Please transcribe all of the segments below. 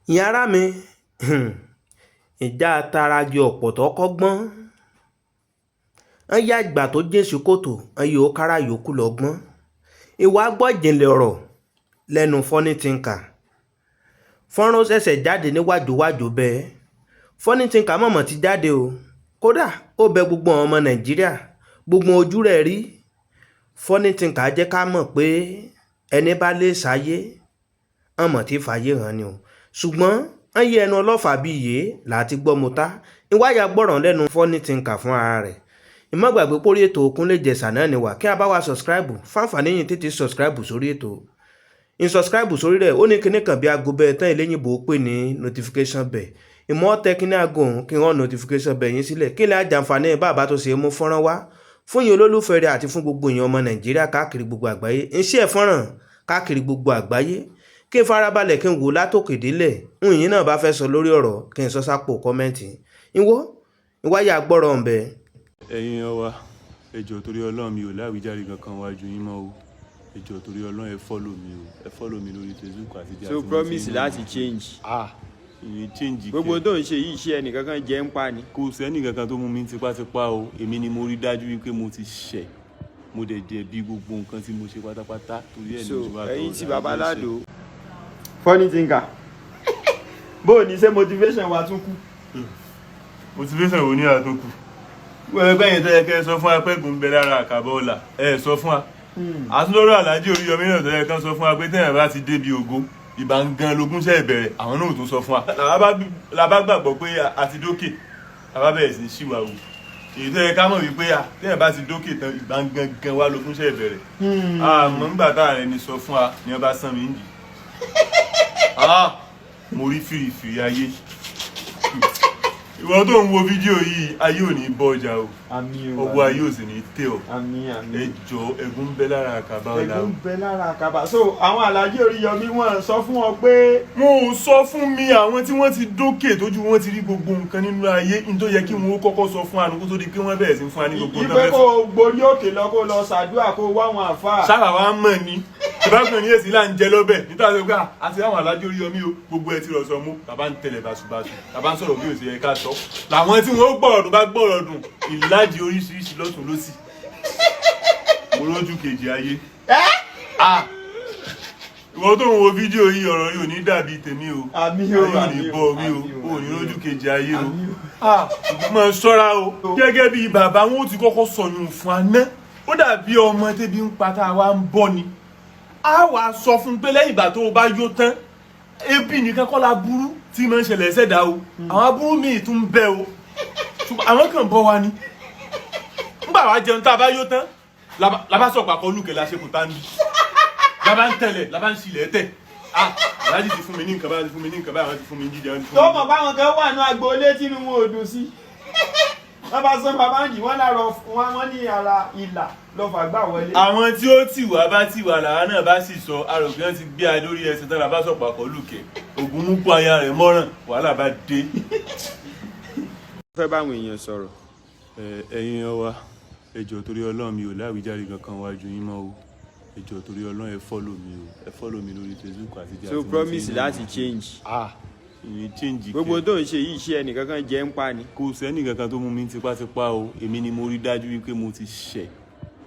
Ìyára mi, ìjà taragi ọ̀pọ̀tọ́ kọ́gbọ́n. Wọ́n yá ìgbà tó jésù kòtò, wọ́n yóò kára yòókù lọ́gbọ́n. Ìwà gbọ́ ìjìnlẹ̀ ọ̀rọ̀ lẹ́nu Funny Thinker. Fọ́nrán ṣẹ̀ṣẹ̀ jáde ní wàjòwàjò bẹ́ẹ̀. Funny Thinker mọ̀mọ́ ti jáde o. Kódà ó bẹ gbogbo ọmọ Nàìjíríà, gbogbo ojú rẹ̀ rí. Funny Thinker jẹ́ ká mọ̀ pé ẹni bá lè ṣayé, ọmọ tí fàyè hàn ni o. Ṣùgbọ́n wọ́n yẹ ẹnu ọlọ́fà bí iye láti gbọ́ mọ́ta. Ìwáyà gbọ́ràn lẹ́nu Funny Thinker fún ara rẹ̀. Ìmọ̀ gbàgbé pórí ètò Òkúnlé Jẹ̀sà náà ni wà kí a bá wa subscribe fáǹfààní yìí tètè subscribe sórí ètò. Subscribe sórí rẹ̀ ó ní kíní kan bí aago bẹ́ẹ̀ tán eléyìnbó pè ní notification bell. Ìmọ̀ tẹ kíní aago òun kí wọ́n notification bell yín sílẹ̀ kí lè àjàǹfààní bàbá tó ṣe mú fọ́nrán wá fún yín olólùfẹ́ rẹ̀ àti fún gbogbo èèyàn ọmọ Nàìjíríà káàkiri gbogbo àgbáyé. Iṣẹ́ fọ́nrán káàkiri gbogbo àgbáyé kí n farabalẹ̀ kí n wò látòkè délẹ̀ yín náà bá fẹ́ sọ lórí ọ̀rọ̀ kí n sọ sápò kọ́mẹ́ǹtì ìwáyà gbọ́rọ̀ ọ̀nbẹ. Ẹ̀yin ọwa ẹ jọ̀ọ́ torí Ọlọ́run mi ò láwíjàre kankan wájú yín mọ́ o. Ẹ jọ̀ọ́ torí Ọlọ́run ẹ follow mi lórí Facebook àti díẹ̀. So promise láti change. Ìyẹn change. Gbogbo tó ń ṣe yìí iṣẹ́ ẹnìkankan jẹ́ ń pa ni. Kò sẹ́ni kankan tó mú mi tipátipá o. Èmi ni mo rí dájú wípé mo ti ṣẹ̀. Mo dẹ̀ jẹ̀bi gbogbo nǹkan tí mo ṣe pátápátá torí ẹ̀ ní ìjọba tó. So ẹ̀yin tí baba Lado. Funny Thinker. Bó o ní ṣe motivation wa tún kú. Motivation wo ni a tún kú? Wọ́n ẹgbẹ́ yẹn tó yẹ kẹ́ ẹ sọ fún wa pé gùn bẹ lára àkàbọ̀ ọ̀la. Ẹ sọ fún wa. Àtúndọ́rọ̀ Àlájì Oríyọmí náà tó yẹ kán sọ fún wa pé tẹ́yìn bá ti débi ògo ìbá ń gan lógúnṣẹ́ ìbẹ̀rẹ̀ àwọn náà tún sọ fún wa. Làbá gbàgbọ́ pé a ti dókè. Làbá bẹ̀rẹ̀ sí ṣìwà wò. Èyí tó yẹ ká mọ̀ wípé tẹ́yìn bá ti dókè tán ìbá ń gan wá lógúnṣẹ́ ìbẹ̀rẹ̀. Àmọ́ ńgbà tá ààrẹ ni sọ fún wa ni wọ́n bá sán mi ń jì. Mo rí fìrìfìrì ayé. Ìwọ tó ń wo fídíò yìí ayé ò ní bọ́ ọjà o. Ọwọ́ ayé ò sì ní tẹ́ ọ. Ẹ jọ̀ọ́ ẹ̀gún bẹ lára àkàbà ọ̀la o. Ẹ̀gún bẹ lára àkàbà. So àwọn Àlájì Oríyọmí wọ́n sọ fún ọ pé. Mo sọ fún mi àwọn tí wọ́n ti dókè tójú wọn ti rí gbogbo nǹkan nínú ayé ní tó yẹ kí wọ́n kọ́kọ́ sọ fún ànú kó tó di pé wọ́n bẹ̀rẹ̀ sí fún wa ní gbogbo nǹkan. Ìpè kó gborí òkè lọ kó lọ ṣàdúrà kó wá wọn àfáà. Sábà wa mọ̀ ni ìbákan ní èsì là ń jẹ lọ́bẹ̀ níta sọ pé àti àwọn Àlájì Oríyọmí o gbogbo ẹ ti rọ̀ sọ mú bàbá ń tẹ̀lé báṣubàṣu bàbá ń sọ̀rọ̀ bí òsì yẹ ká sọ làwọn tí wọ́n gbọ́rọ̀dùn bá gbọ́rọ̀dùn ìlàjì oríṣiríṣi lọ́tún lọ́sì mo lójú kejì ayé. Ìwọ tó ń wo fídíò yìí ọ̀rọ̀ yìí ò ní dàbí tèmi o ayé ò ní bọ́ mi o ò ní lójú kejì ayé o mo ṣọ́ra o gẹ́gẹ́ bí bàbá wọn ó ti kọ́kọ́ sọyún fún aná ó dàbí ọmọ tẹ́bí ń pa tá a wá ń bọ́ ni a wà sọ fún pé lẹ́yìn ìgbà tó o bá yó tán ebi nìkan kọ́ la burú tí mo ń ṣẹlẹ̀ ṣẹ̀dá o àwọn aburú míì tún bẹ o àwọn kan bọ́ wa ni nígbà wá jẹun tá a bá yó tán labá sọ pàkọ́ olùkẹ́ la ṣe kò tá ní labá ń tẹ̀lẹ̀ labá ń ṣílẹ̀ tẹ̀ aláàjì ti fún mi ní nǹkan báyìí ti fún mi ní nǹkan báyìí àwọn ti fún mi jíjẹ wọn ti fún mi. tó mọ̀ báwọn kan wà ní agboolé tínú wọn ò dùn sí wọ́n bá sọ bàbá ń jì wọ́n láàárọ̀ wọ́n ní ara ìlà lọ́fà gbà wọlé. Àwọn tí ó tì wá bá tì wá làwọn náà bá sì sọ arògbé ti gbé a lórí ẹsẹ̀ tán labá sọ pàkọ́ olùkẹ́ ògùn mú kó aya rẹ̀ mọ́ràn wàhálà bá dé. Mo fẹ́ báwọn èèyàn sọ̀rọ̀. Ẹ̀yin ọwa ẹ jọ̀ọ́ torí Ọlọ́run mi ò láwíjàre kankan wájú yín mọ́ o. Ẹ jọ̀ọ́ torí Ọlọ́run ẹ follow mi lórí Facebook àti díẹ̀. So promise láti change. Ìyẹn change. Gbogbo tó ń ṣe yìí iṣẹ́ ẹnìkankan jẹ́ ń pa ni. Kò sẹ́ni kankan tó mú mi tipátipá o. Èmi ni mo rí dájú wípé mo ti ṣẹ̀.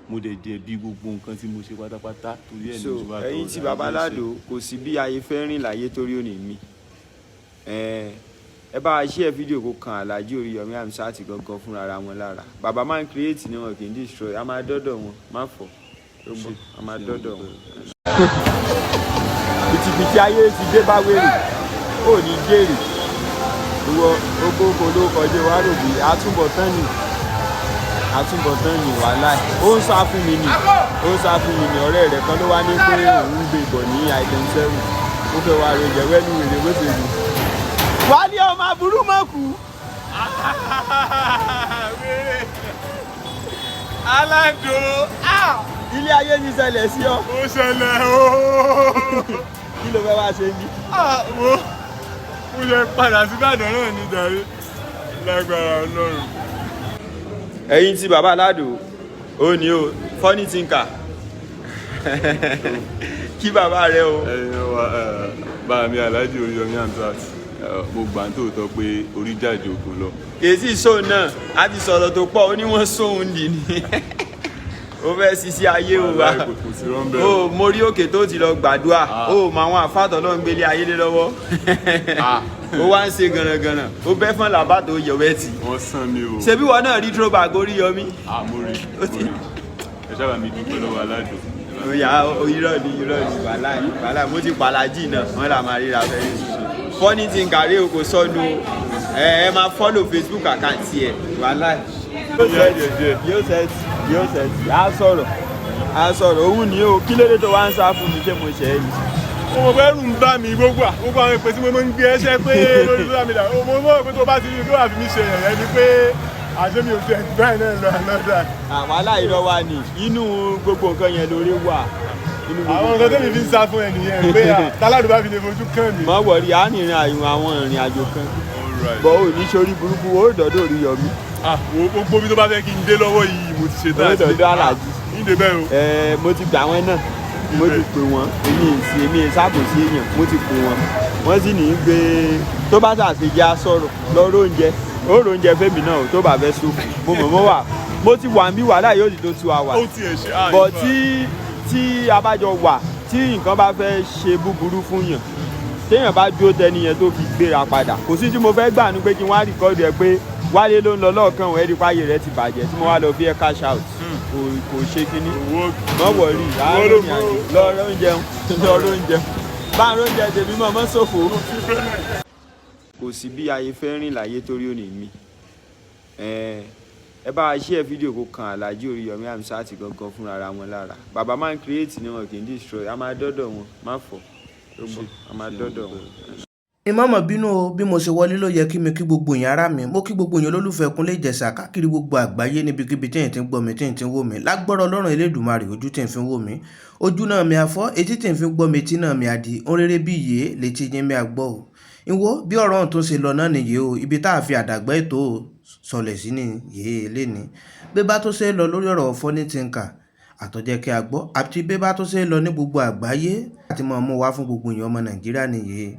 Mo dẹ̀ jẹ̀bi gbogbo nǹkan tí mo ṣe pátápátá torí ẹ̀ ní ìjọba tó. So ẹ̀yin tí baba Lado kò sí bí ayé fẹ́ rìn láyé torí òní mi. Ẹ bá wa share fídíò kó kan Àlájì Oriyomihamuzat Ati gangan fúnra wọn lára. Bàbá máa ń create ni wọn kì í destroy. A máa dọ́dọ̀ wọn má fọ̀. A máa dọ́dọ̀ wọn. Bìtìbìtì ayé ti dé bá wèrè. Ó ní jèrè. Ìwọ ogógo ló kọjá wa rò bí àtúbọ̀tán ni wàláì. Ó ń sá fún mi ni. Ọ̀rẹ́ rẹ̀ kan ló wá ní pé òun ń gbé bọ̀ ní item 7. Ó fẹ́ wá rẹ̀ jẹ̀wẹ́ ní ìrè bó ṣe rí. Wálé ọmọ aburú mọ́ kú. Aládò. Ilé ayé ní ṣẹlẹ̀ sí ọ. Ó ṣẹlẹ̀ o. Kí ló fẹ́ wá ṣe ní? Mo ṣe padà sí Ìbàdàn náà ní ìdarí lágbára Ọlọ́run. Ẹ̀yin tí baba Lado ó ní o Funny Thinker kí bàbá rẹ o. Ẹ̀yin wa bá mi Alhaji Oriyomihamuzat mo gbà ń tòótọ́ pé orí jáde ògùn lọ. kèsì sóun náà a ti sọ̀rọ̀ tó pọ̀ ó ní wọ́n sóun dì ní ó fẹ́ ṣiṣẹ́ ayé o wa o mo rí òkè tó ti lọ gbàdúrà o mọ àwọn àfáàtọ̀ náà ń gbélé ayé lé lọ́wọ́ ó wá ń ṣe gànàgànà ó bẹ́ fún làbá tó yọ bẹ́ẹ̀ tì. wọ́n sàn mí o. ṣebí wọn náà rí throwback Oríyọmí. mo rí ẹ sábà mi dúpẹ́ lọ́wọ́ aládùn. oya irọ́ ni wàhálà mo ti pàlájì náà wọ́n là máa ríra fẹ́ yìí. Funny thing kàrí o kò sọnù ẹ máa follow Facebook àkáǹtì ẹ wàhálà yóò sẹ́ẹ̀tì á sọ̀rọ̀ òun ni o kí lóde tó wá ń sá fún mi ṣé mo ṣe é yìí. mo fẹ́ rùn bá mi gbogbo àwọn èpè tí mo máa ń gbé ẹsẹ̀ pé lórí social media mo mọ̀ pé tó bá ti rí tó wà fi mí ṣe yẹ̀yẹ́ ni pé àṣẹ mi ò tiẹ̀ báyìí náà lọ àlọ́dà. wàhálà irọ́ wa ni inú gbogbo nǹkan yẹn lórí wà. àwọn nǹkan tẹ́mi fi ń sá fún ẹ nìyẹn pé táládùn bá fi lè fojú kàn mí. má wọrí á ní àwọn ìrìn àjò kan bọ́ ò ní sórí burúkú ó dọ̀dọ̀ Oríyọmí. gbogbo bí tó bá fẹ́ kí n dé lọ́wọ́ yìí mo ti ṣe tán. ó dọ̀dọ̀ Aláàjì. ní ìdè bẹ́ẹ̀ o. mo ti gbà wọ́n náà mo ti pè wọ́n èmi ìsàkóso èèyàn mo ti pè wọ́n wọ́n sì ní í gbé tó bá ṣàṣejẹ́ sọ̀rọ̀ lọ́rọ̀ oúnjẹ òórùn oúnjẹ fẹ́mi náà tó bá fẹ́ sófin mo mọ̀ mọ́ wà mo ti wà ń bí wàhálà yóò ti tó 2 hours. ó ti ẹ̀ ṣe bọ̀ tí a bá jọ wà tí nǹkan bá fẹ́ ṣe búburú fún yàn téèyàn bá dúró tẹni yẹn tó fi gbéra padà kò sí tí mo fẹ́ gbà ní pé kí n wá rìkọ́dù ẹ pé Wálé ló ń lọ lọ́ọ̀kan ẹ̀rí páyé rẹ ti bàjẹ́ tí mo wá lọ fi ẹ cash out kò ṣe kínní mọ́ wọ̀rí lọ́rọ̀ oúnjẹ bá ń róúnjẹ tèmi mọ́ mọ́ ṣòfò. kò sí bí ayé fẹ́ rìn láyé torí òní mi ẹ bá wa share fídíò kó kan Alhaji Oriyomihamuzat gangan fúnra ara wọn lára bàbá máa ń create ni wọn kì í destroy a máa dọ́dọ̀ wọn má fọ̀ a máa dọ́dọ̀ wọn. ìmọ̀mọ̀ bínú o bí mo ṣe wọlé ló yẹ kí mi kí gbogbo èèyàn ara mi mo kí gbogbo èèyàn olólùfẹ́ Kúnlé Ìjẹ̀ṣà káàkiri gbogbo àgbáyé níbikíbi tí èèyàn ti ń gbọ́ mi tí èèyàn ti ń wò mí lágbọ́rọ̀ Ọlọ́run Elédùmarè ojú tí èèyàn fi ń wò mí ojú náà mi àfọ́ etí tí èèyàn fi ń gbọ́ mi etí náà mi àdì ohun rere bí ìyè létí yín mi àgbọ́ o ìwọ bí ọ̀rọ̀ ọ̀hún tó ṣe lọ náà nìyí o ibi tá a fi àdàgbà ètò sọlẹ̀ sí ni yèé léni bí bá tó ṣe lọ lórí ọ̀rọ̀ Funny Thinker àtọ̀jẹ́ kí a gbọ́ àti bí bá tó ṣe lọ ní gbogbo àgbáyé àti mọ̀ ọmọ wa fún gbogbo èèyàn ọmọ Nàìjíríà nìyí.